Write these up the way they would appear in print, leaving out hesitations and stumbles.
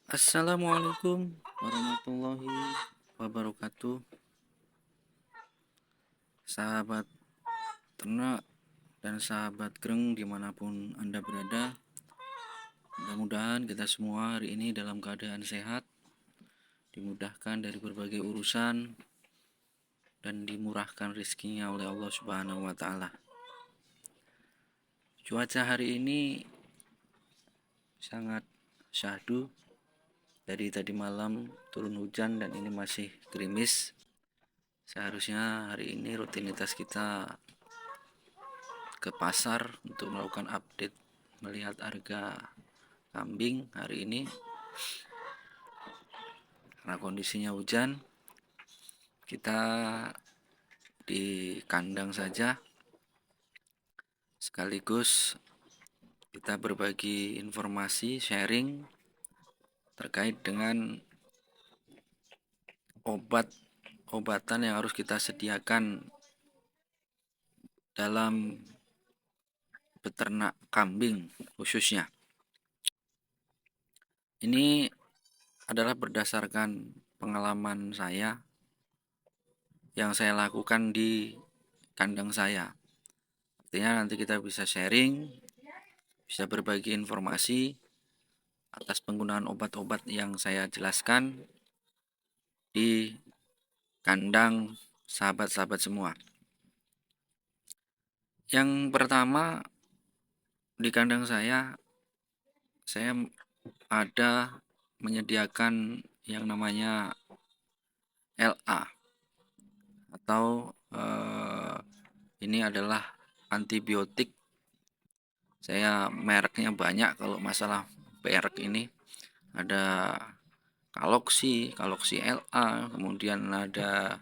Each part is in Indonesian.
Assalamualaikum warahmatullahi wabarakatuh. Sahabat ternak dan sahabat greng dimanapun Anda berada, mudah-mudahan kita semua hari ini dalam keadaan sehat, dimudahkan dari berbagai urusan, dan dimurahkan rezekinya oleh Allah Subhanahu wa Ta'ala. Cuaca hari ini sangat syahdu. Dari tadi malam turun hujan dan ini masih gerimis. Seharusnya hari ini rutinitas kita ke pasar untuk melakukan update melihat harga kambing hari ini. Karena kondisinya hujan, kita di kandang saja, sekaligus kita berbagi informasi, sharing terkait dengan obatan yang harus kita sediakan dalam beternak kambing khususnya. Ini adalah berdasarkan pengalaman saya yang saya lakukan di kandang saya. Artinya nanti kita bisa sharing, bisa berbagi informasi atas penggunaan obat-obat yang saya jelaskan di kandang sahabat-sahabat semua. Yang pertama, di kandang saya ada menyediakan yang namanya LA atau ini adalah antibiotik. Saya mereknya banyak. Kalau masalah merek ini ada Kaloksi LA, kemudian ada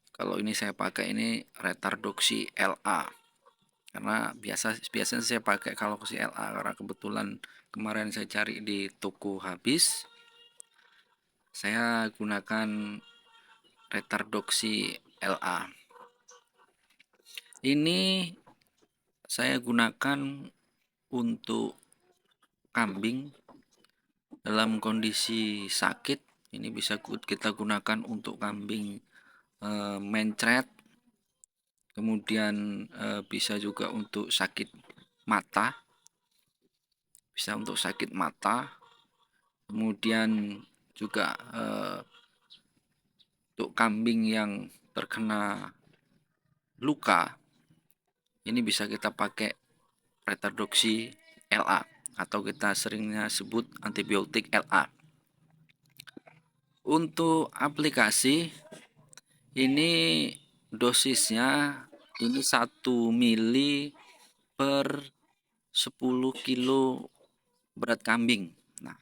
kalau ini saya pakai ini Retardoksi LA. Karena biasanya saya pakai Kaloksi LA karena kebetulan kemarin saya cari di toko habis. Saya gunakan Retardoksi LA. Ini saya gunakan untuk kambing dalam kondisi sakit. Ini bisa kita gunakan untuk kambing mencret, kemudian bisa juga untuk sakit mata, kemudian juga untuk kambing yang terkena luka, ini bisa kita pakai Retardoksi LA atau kita seringnya sebut antibiotik LA. Untuk aplikasi ini dosisnya ini 1 mili per 10 kilo berat kambing. Nah,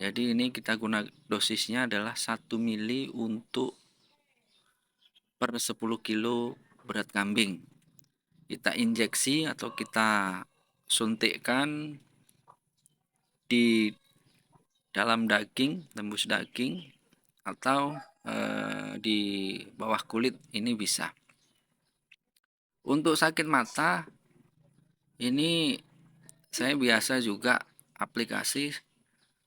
jadi ini kita guna dosisnya adalah 1 mili untuk per 10 kilo berat kambing. Kita injeksi atau kita suntikkan di dalam daging, tembus daging, atau di bawah kulit, ini bisa. Untuk sakit mata ini saya biasa juga aplikasi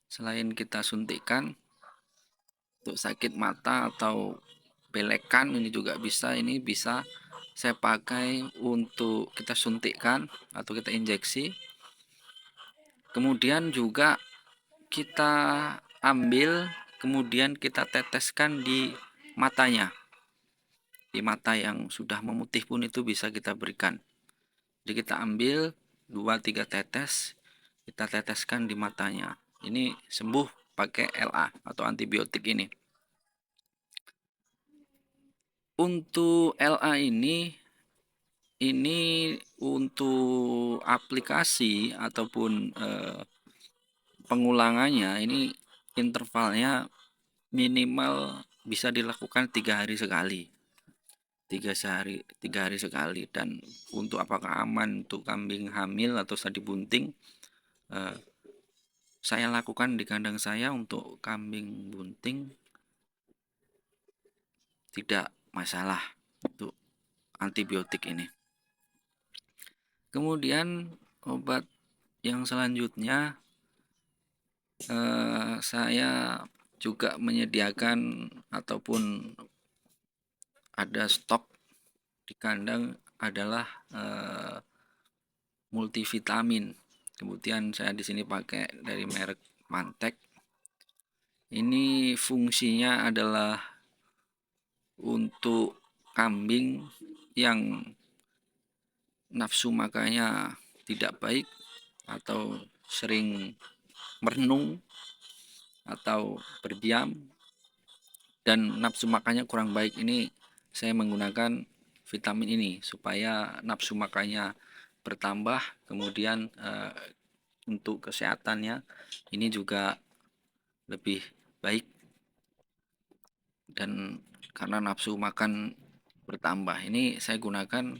selain kita suntikan. Untuk sakit mata atau pelekan ini juga bisa. Ini bisa saya pakai untuk kita suntikkan atau kita injeksi. Kemudian juga kita ambil, kemudian kita teteskan di matanya. Di mata yang sudah memutih pun itu bisa kita berikan. Jadi kita ambil 2-3 tetes, kita teteskan di matanya. Ini sembuh pakai LA atau antibiotik ini. Untuk LA ini untuk aplikasi ataupun pengulangannya ini intervalnya minimal bisa dilakukan 3 hari sekali. 3 hari sekali. Dan untuk apakah aman untuk kambing hamil atau sadi bunting, saya lakukan di kandang saya. Untuk kambing bunting tidak masalah untuk antibiotik ini. Kemudian obat yang selanjutnya Saya juga menyediakan ataupun ada stok di kandang adalah multivitamin. Kemudian saya di sini pakai dari merek Mantek. Ini fungsinya adalah untuk kambing yang nafsu makannya tidak baik atau sering merenung atau berdiam dan nafsu makannya kurang baik. Ini saya menggunakan vitamin ini supaya nafsu makannya bertambah, kemudian untuk kesehatannya ini juga lebih baik, dan karena nafsu makan bertambah ini saya gunakan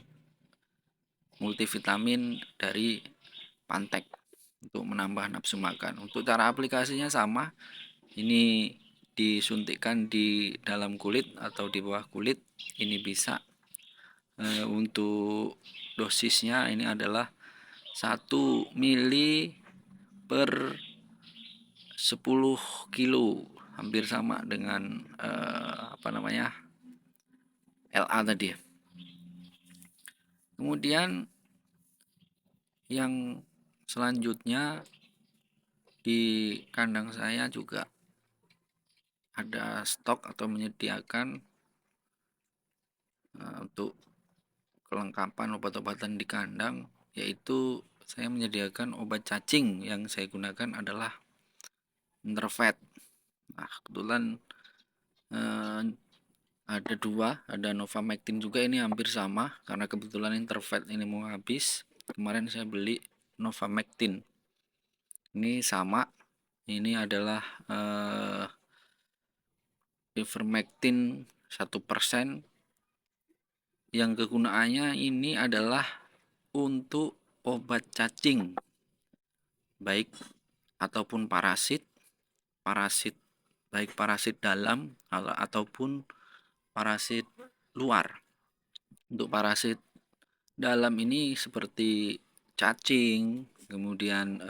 multivitamin dari Pantek untuk menambah nafsu makan. Untuk cara aplikasinya sama, ini disuntikkan di dalam kulit atau di bawah kulit. Ini bisa untuk dosisnya ini adalah 1 mili per 10 kilo, hampir sama dengan LA tadi. Kemudian yang selanjutnya di kandang saya juga ada stok atau menyediakan untuk kelengkapan obat-obatan di kandang, yaitu saya menyediakan obat cacing. Yang saya gunakan adalah Intervet. Nah, kebetulan ada dua, ada Novamectin juga, ini hampir sama karena kebetulan Intervet ini mau habis. Kemarin saya beli Novamectin. Ini sama. Ini adalah ivermectin 1%. Yang kegunaannya ini adalah untuk obat cacing, baik ataupun parasit baik parasit dalam ataupun parasit luar. Untuk parasit dalam ini seperti cacing, kemudian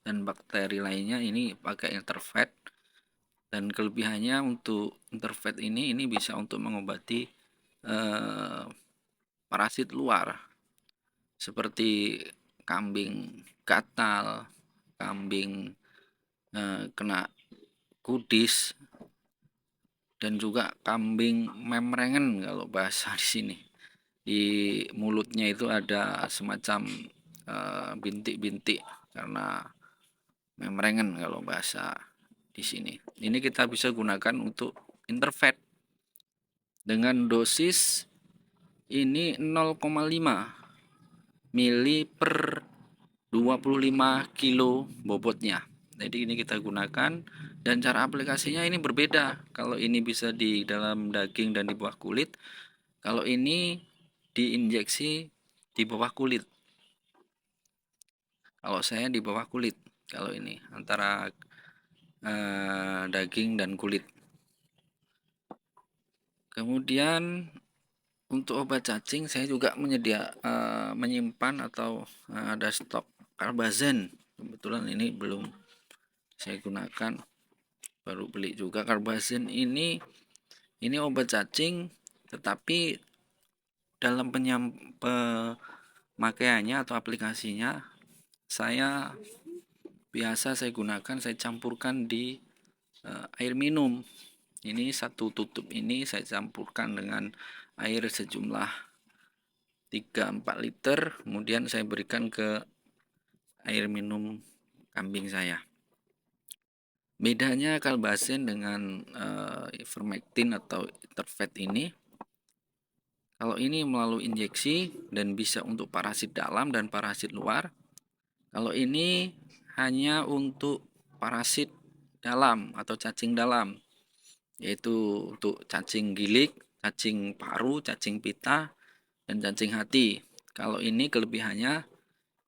dan bakteri lainnya ini pakai Intervet. Dan kelebihannya untuk Intervet ini bisa untuk mengobati parasit luar seperti kambing gatal, kambing kena kudis, dan juga kambing memrengen kalau bahasa di sini. Di mulutnya itu ada semacam bintik-bintik karena memrengen kalau bahasa di sini. Ini kita bisa gunakan untuk Intervet dengan dosis ini 0,5 mili per 25 kilo bobotnya. Jadi ini kita gunakan, dan cara aplikasinya ini berbeda. Kalau ini bisa di dalam daging dan di bawah kulit, kalau ini diinjeksi di bawah kulit. Kalau saya di bawah kulit, kalau ini antara daging dan kulit. Kemudian untuk obat cacing saya juga menyimpan atau ada stok Carbazane. Kebetulan ini belum saya gunakan, baru beli juga. Carbazane ini obat cacing, tetapi dalam pemakaiannya atau aplikasinya saya gunakan, saya campurkan di air minum. Ini satu tutup ini saya campurkan dengan air sejumlah 3-4 liter, kemudian saya berikan ke air minum kambing saya. Bedanya Carbazane dengan ivermectin atau Intervet ini, kalau ini melalui injeksi dan bisa untuk parasit dalam dan parasit luar. Kalau ini hanya untuk parasit dalam atau cacing dalam, yaitu untuk cacing gilik, cacing paru, cacing pita, dan cacing hati. Kalau ini kelebihannya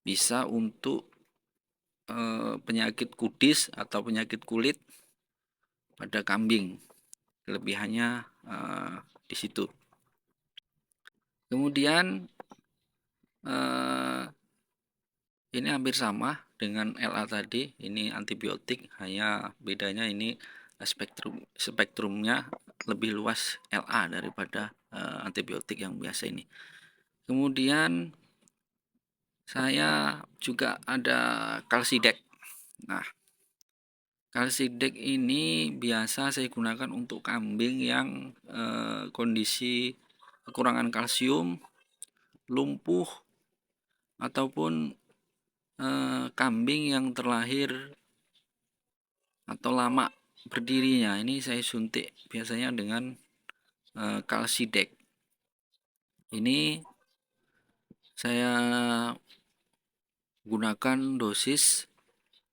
bisa untuk penyakit kudis atau penyakit kulit pada kambing. Kelebihannya di situ. Kemudian ini hampir sama dengan LA tadi, ini antibiotik, hanya bedanya ini spektrumnya lebih luas LA daripada antibiotik yang biasa ini. Kemudian saya juga ada Calcidex. Nah, Calcidex ini biasa saya gunakan untuk kambing yang kondisi kekurangan kalsium, lumpuh, ataupun kambing yang terlahir atau lama berdirinya. Ini saya suntik biasanya dengan Calcidex. Ini saya gunakan dosis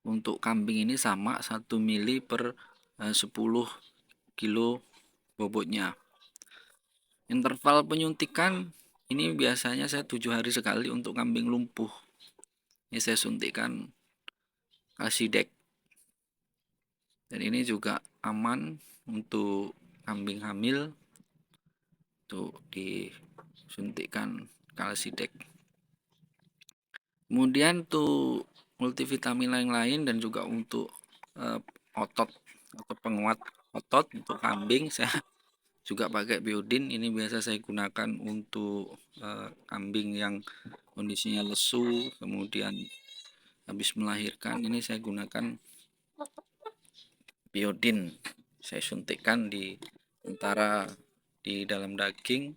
untuk kambing ini sama 1 mili per 10 kilo bobotnya. Interval penyuntikan ini biasanya saya 7 hari sekali untuk kambing lumpuh. Ini saya suntikkan Calcidex. Dan ini juga aman untuk kambing hamil, untuk disuntikkan Calcidex. Kemudian untuk multivitamin lain dan juga untuk otot atau penguat otot untuk kambing, saya juga pakai biodin. Ini biasa saya gunakan untuk kambing yang kondisinya lesu, kemudian habis melahirkan. Ini saya gunakan biodin. Saya suntikkan di antara di dalam daging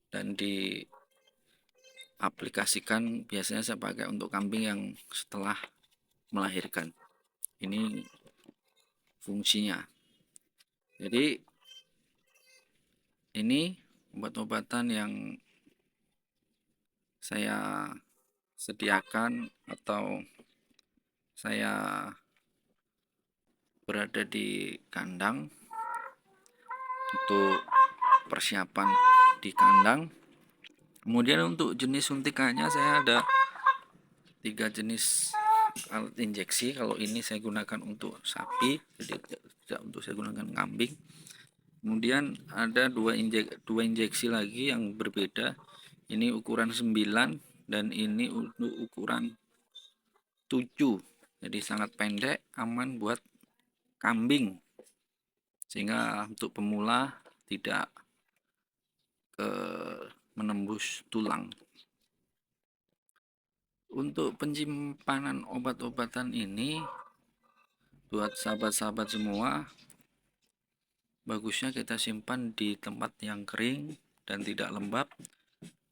dan diaplikasikan. Biasanya saya pakai untuk kambing yang setelah melahirkan. Ini fungsinya. Jadi ini obat-obatan yang saya sediakan atau saya berada di kandang untuk persiapan di kandang. Kemudian untuk jenis suntikannya saya ada 3 jenis alat injeksi. Kalau ini saya gunakan untuk sapi, jadi tidak untuk saya gunakan kambing. Kemudian ada dua injeksi lagi yang berbeda. Ini ukuran 9 dan ini untuk ukuran 7. Jadi sangat pendek, aman buat kambing. Sehingga untuk pemula tidak menembus tulang. Untuk penyimpanan obat-obatan ini buat sahabat-sahabat semua, bagusnya kita simpan di tempat yang kering dan tidak lembab,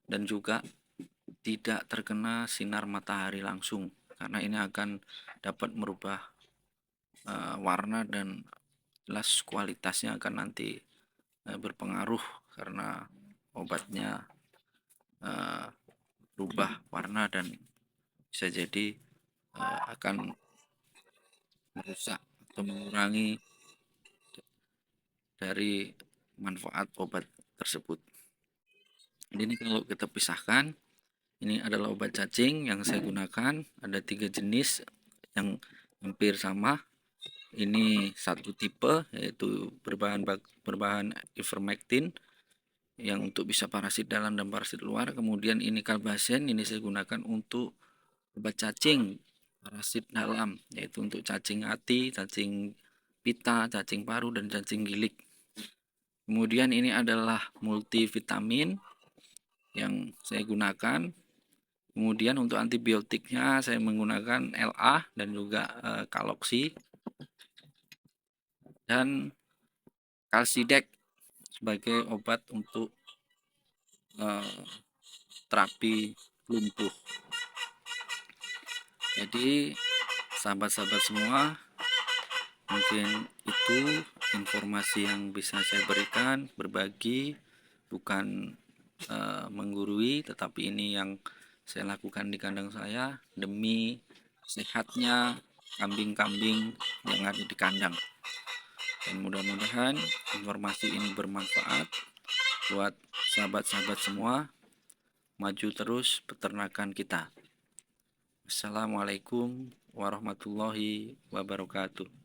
dan juga tidak terkena sinar matahari langsung, karena ini akan dapat merubah warna dan jelas kualitasnya akan nanti berpengaruh karena obatnya berubah warna dan bisa jadi akan merusak atau mengurangi dari manfaat obat tersebut. Ini kalau kita pisahkan, ini adalah obat cacing yang saya gunakan, ada 3 jenis yang hampir sama. Ini satu tipe, yaitu berbahan ivermectin yang untuk bisa parasit dalam dan parasit luar. Kemudian ini Kalbasen, ini saya gunakan untuk obat cacing parasit dalam, yaitu untuk cacing hati, cacing pita, cacing paru, dan cacing gilik. Kemudian ini adalah multivitamin yang saya gunakan. Kemudian untuk antibiotiknya saya menggunakan LA dan juga Kaloksi dan Calcidex sebagai obat untuk terapi lumpuh. Jadi sahabat-sahabat semua, mungkin itu informasi yang bisa saya berikan, berbagi, bukan menggurui, tetapi ini yang saya lakukan di kandang saya demi sehatnya kambing-kambing yang ada di kandang. Dan mudah-mudahan informasi ini bermanfaat buat sahabat-sahabat semua. Maju terus peternakan kita. Assalamualaikum warahmatullahi wabarakatuh.